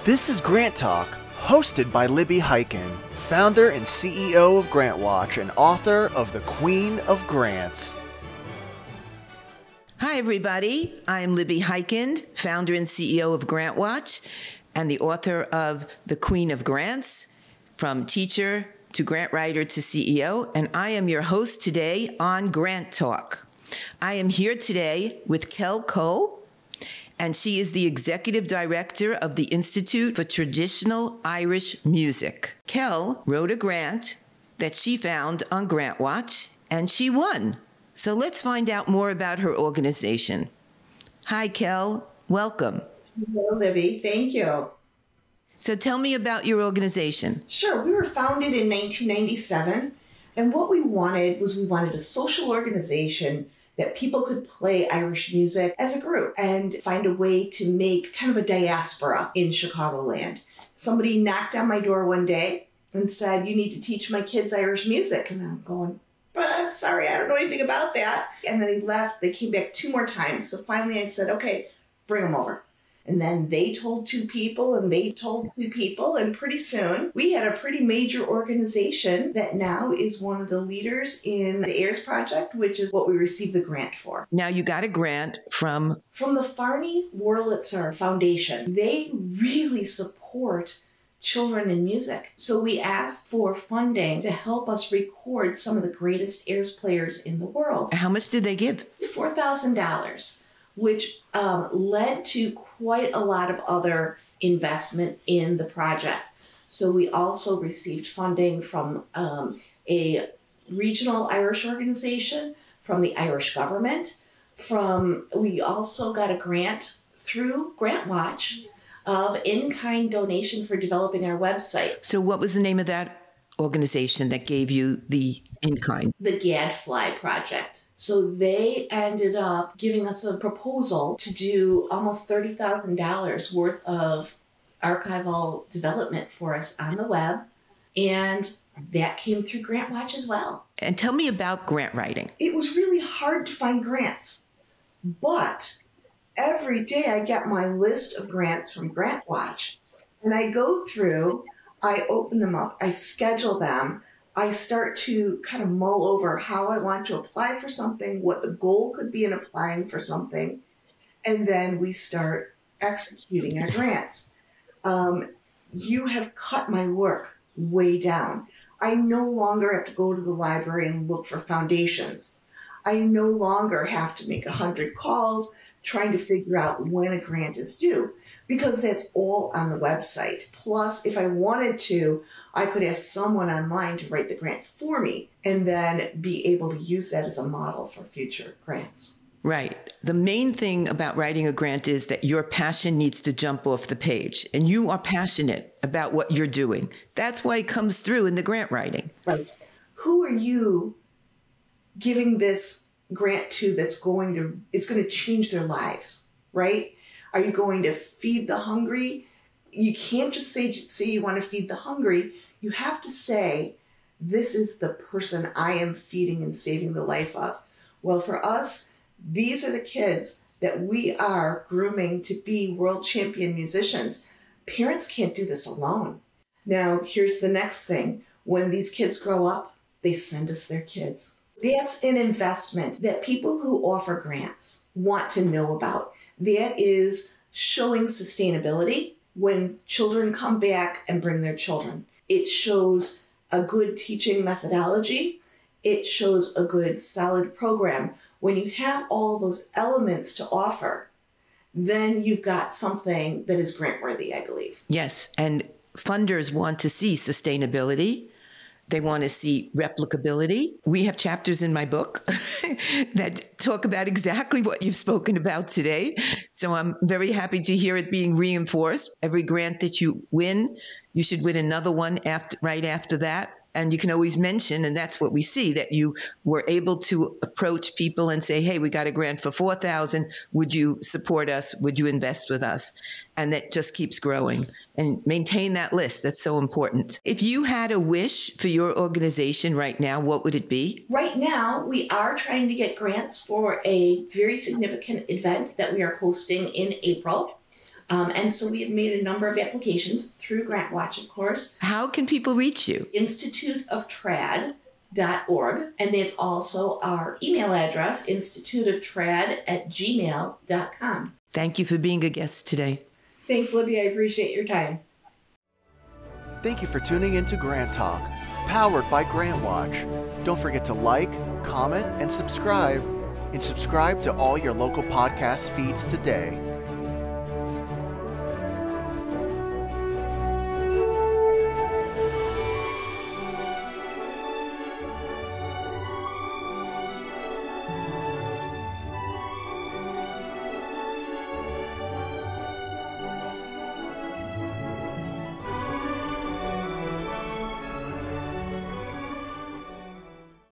This is GrantTalk, hosted by Libby Hikind, founder and CEO of GrantWatch and author of The Queen of Grants. Hi, everybody. I'm Libby Hikind, founder and CEO of GrantWatch and the author of The Queen of Grants, From Teacher to Grant Writer to CEO, and I am your host today on GrantTalk. I am here today with Kell Chole, and she is the executive director of the Institute for Traditional Irish Music. Kell wrote a grant that she found on GrantWatch, and she won. So let's find out more about her organization. Hi, Kell. Welcome. Hello, Libby. Thank you. So tell me about your organization. Sure. We were founded in 1997, and what we wanted a social organization that people could play Irish music as a group and find a way to make kind of a diaspora in Chicagoland. Somebody knocked on my door one day and said, "You need to teach my kids Irish music." And I'm going, sorry, I don't know anything about that. And then they left. They came back 2 more times. So finally I said, okay, bring them over. And then they told 2 people and they told 2 people. And pretty soon we had a pretty major organization that now is one of the leaders in the AIRS project, which is what we received the grant for. Now you got a grant from the Farney Wurlitzer Foundation. They really support children in music. So we asked for funding to help us record some of the greatest AIRS players in the world. How much did they give? $4,000, which led to quite a lot of other investment in the project. So we also received funding from a regional Irish organization, from the Irish government, we also got a grant through GrantWatch of in-kind donation for developing our website. So what was the name of that organization that gave you the in-kind? The Gadfly Project. So they ended up giving us a proposal to do almost $30,000 worth of archival development for us on the web. And that came through GrantWatch as well. And tell me about grant writing. It was really hard to find grants, but every day I get my list of grants from GrantWatch, and I go through, I open them up, I schedule them, I start to kind of mull over how I want to apply for something, what the goal could be in applying for something, and then we start executing our grants. You have cut my work way down. I no longer have to go to the library and look for foundations. I no longer have to make 100 calls trying to figure out when a grant is due, because that's all on the website. Plus, if I wanted to, I could ask someone online to write the grant for me and then be able to use that as a model for future grants. Right. The main thing about writing a grant is that your passion needs to jump off the page, and you are passionate about what you're doing. That's why it comes through in the grant writing. Right. Who are you giving this grant to it's going to change their lives, right? Are you going to feed the hungry? You can't just say you want to feed the hungry. You have to say, this is the person I am feeding and saving the life of. Well, for us, these are the kids that we are grooming to be world champion musicians. Parents can't do this alone. Now, here's the next thing. When these kids grow up, they send us their kids. That's an investment that people who offer grants want to know about. That is showing sustainability when children come back and bring their children. It shows a good teaching methodology. It shows a good solid program. When you have all those elements to offer, then you've got something that is grant-worthy, I believe. Yes, and funders want to see sustainability. They want to see replicability. We have chapters in my book that talk about exactly what you've spoken about today. So I'm very happy to hear it being reinforced. Every grant that you win, you should win another one right after that. And you can always mention, and that's what we see, that you were able to approach people and say, hey, we got a grant for $4,000. Would you support us? Would you invest with us? And that just keeps growing. And maintain that list. That's so important. If you had a wish for your organization right now, what would it be? Right now, we are trying to get grants for a very significant event that we are hosting in April. And so we have made a number of applications through GrantWatch, of course. How can people reach you? instituteoftrad.org. And it's also our email address, instituteoftrad@gmail.com. Thank you for being a guest today. Thanks, Libby. I appreciate your time. Thank you for tuning into Grant Talk, powered by GrantWatch. Don't forget to like, comment, and subscribe to all your local podcast feeds today.